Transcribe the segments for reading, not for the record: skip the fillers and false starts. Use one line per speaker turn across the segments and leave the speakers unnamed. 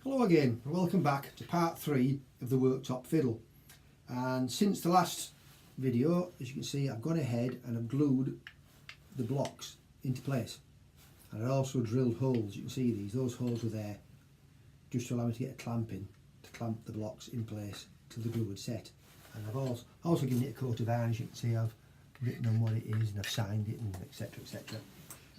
Hello again and welcome back to part 3 of the Worktop Fiddle. And since the last video, as you can see, I've gone ahead and I've glued the blocks into place, and I also drilled holes. You can see those holes were there just to allow me to get a clamp in to clamp the blocks in place till the glue had set. And I've also given it a coat of iron. As you can see, I've written on what it is and I've signed it, and etc, etc.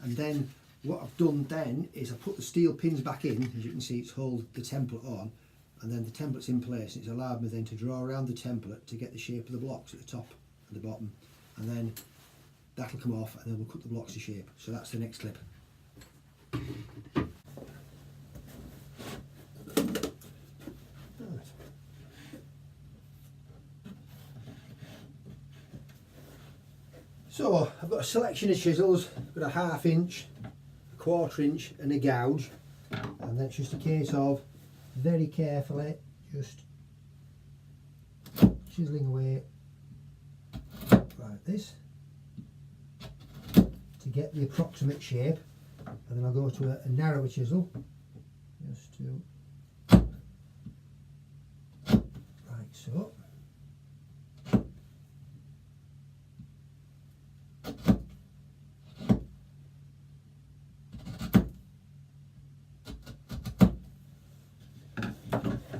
And then what I've done then is I put the steel pins back in. As you can see, it's hold the template on, and then the template's in place, and it's allowed me then to draw around the template to get the shape of the blocks at the top and the bottom, and then that'll come off and then we'll cut the blocks to shape. So that's the next clip. So I've got a selection of chisels. I've got a 1/2 inch, a 1/4 inch and a gouge, and then it's just a case of very carefully just chiseling away like this to get the approximate shape, and then I'll go to a narrower chisel just to like so.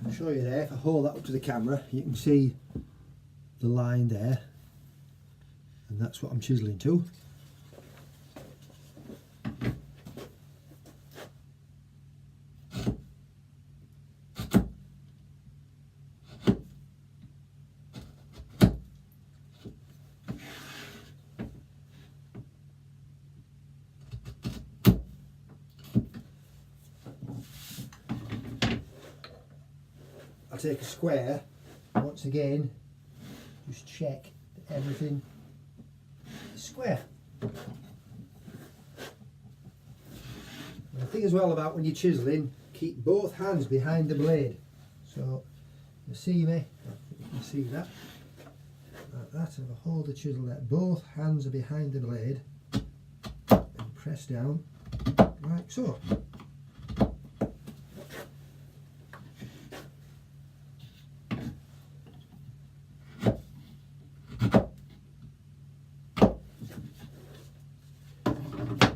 I'll show you there. If I hold that up to the camera, you can see the line there, and that's what I'm chiseling to. I'll take a square, once again, just check that everything is square. And the thing as well about when you're chiselling, keep both hands behind the blade. So you see me, you can see that, like that, and if I hold the chisel there, both hands are behind the blade, and press down, like so.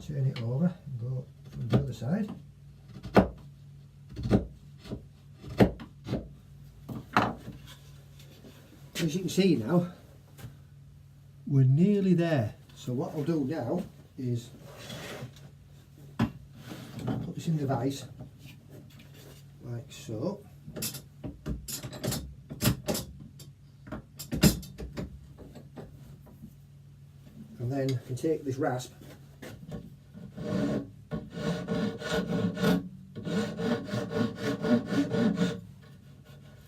Turn it over and go from the other side. As you can see now, we're nearly there. So what I'll do now is put this in the vise, like so. And then I can take this rasp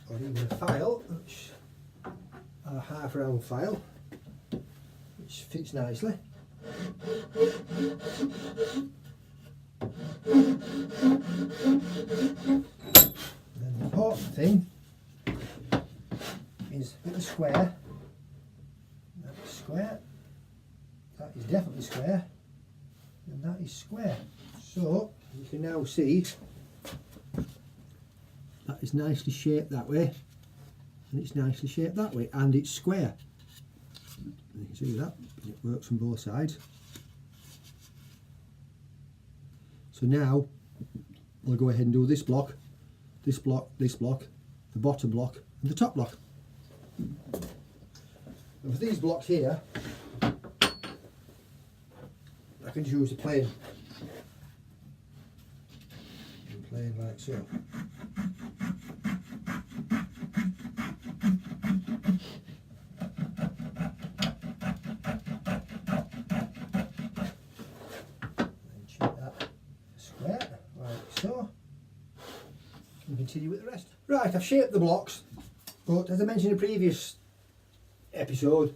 or even a file, which a 1/2 round file, which fits nicely. Then the important thing is with the square, that's square, that is definitely square, and that is square. So you can now see that is nicely shaped that way, and it's nicely shaped that way, and it's square. And you can see that, it works on both sides. So now I'll go ahead and do this block, this block, this block, the bottom block and the top block. And for these blocks here, I can just use a plane like so. And shape that square like so, and continue with the rest. Right, I've shaped the blocks, but as I mentioned in a previous episode,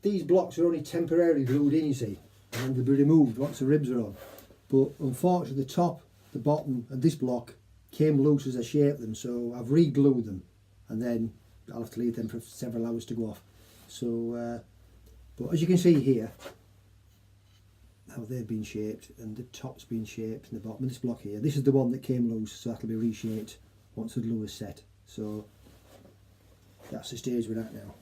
these blocks are only temporarily glued in, you see, and they'll be removed once the ribs are on. But unfortunately the top, the bottom and this block came loose as I shaped them, so I've re-glued them, and then I'll have to leave them for several hours to go off. So but as you can see here, how they've been shaped, and the top's been shaped, and the bottom of this block here. This is the one that came loose, so that'll be reshaped once the glue is set. So that's the stage we're at now.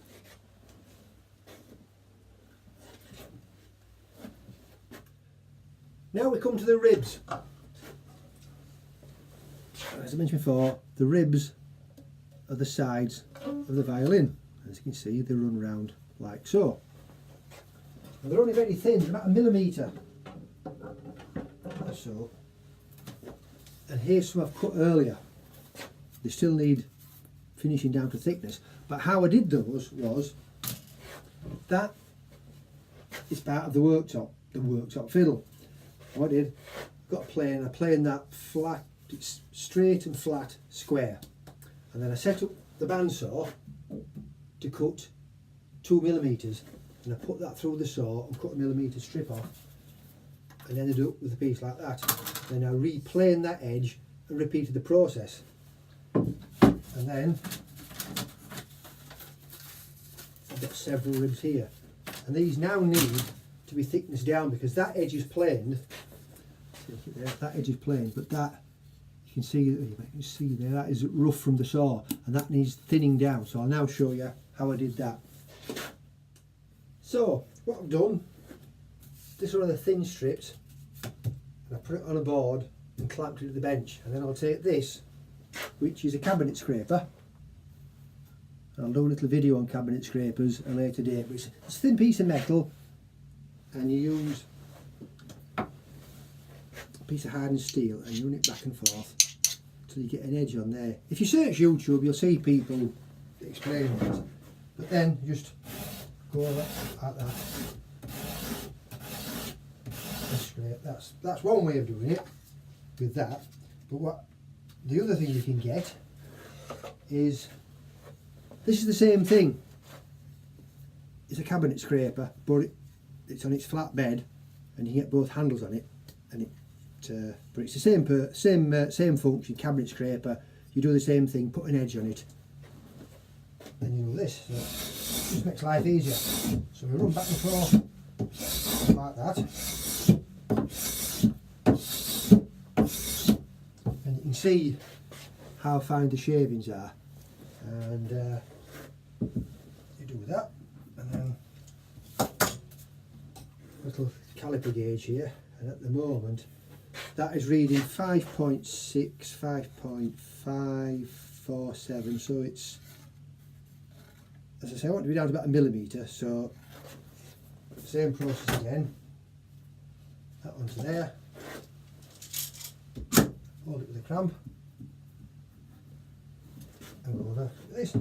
Now we come to the ribs. As I mentioned before, the ribs are the sides of the violin. As you can see, they run round like so. And they're only very thin, they're about 1 millimetre or so. And here's some I've cut earlier. They still need finishing down to thickness. But how I did those was, that is part of the worktop fiddle. What I did, got a plane, I planed that flat, it's straight and flat square. And then I set up the bandsaw to cut 2 millimetres. And I put that through the saw and cut a 1mm strip off. And ended up with a piece like that. Then I replaned that edge and repeated the process. And then I've got several ribs here. And these now need to be thickness down because that edge is planed. That edge is planed, but that you can see there, that is rough from the saw, and that needs thinning down. So I'll now show you how I did that. So what I've done, this is one of the thin strips, and I put it on a board and clamped it to the bench. And then I'll take this, which is a cabinet scraper. I'll do a little video on cabinet scrapers at a later date, but it's a thin piece of metal, and you use a piece of hardened steel and you run it back and forth till you get an edge on there. If you search YouTube, you'll see people explaining it, but then just go like that. That's great. That's one way of doing it with that. But what the other thing you can get is, this is the same thing. It's a cabinet scraper, but it's on its flat bed, and you get both handles on it, and but it's the same function. Cabinet scraper. You do the same thing. Put an edge on it, and you do this. So it just makes life easier. So we run back and forth like that, and you can see how fine the shavings are. And you do that, and then little caliper gauge here, and at the moment that is reading 5.6, 5.547, so it's, as I say, I want to be down to about 1 millimetre, so same process again, that onto there, hold it with a clamp, and go over this.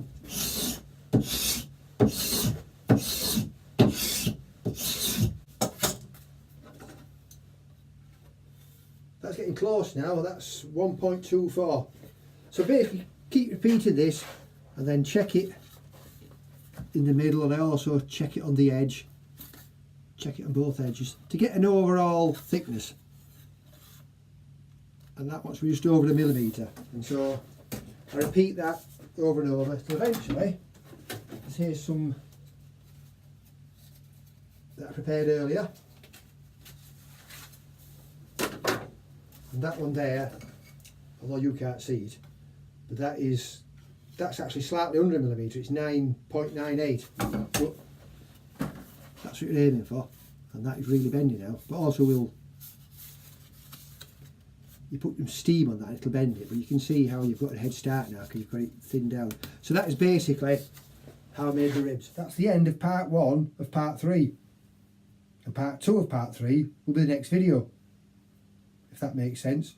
That's getting close now, that's 1.24. So basically keep repeating this and then check it in the middle, and I also check it on the edge, check it on both edges to get an overall thickness. And that one's just over 1 millimetre. And so I repeat that over and over till eventually, here's some that I prepared earlier. And that one there, although you can't see it, but that's actually slightly under 1 millimetre, it's 9.98. But that's what you're aiming for, and that is really bendy now. But also you put some steam on that, it'll bend it, but you can see how you've got a head start now because you've got it thinned down. So that is basically how I made the ribs. That's the end of part 1 of part 3. And part 2 of part 3 will be the next video, if that makes sense.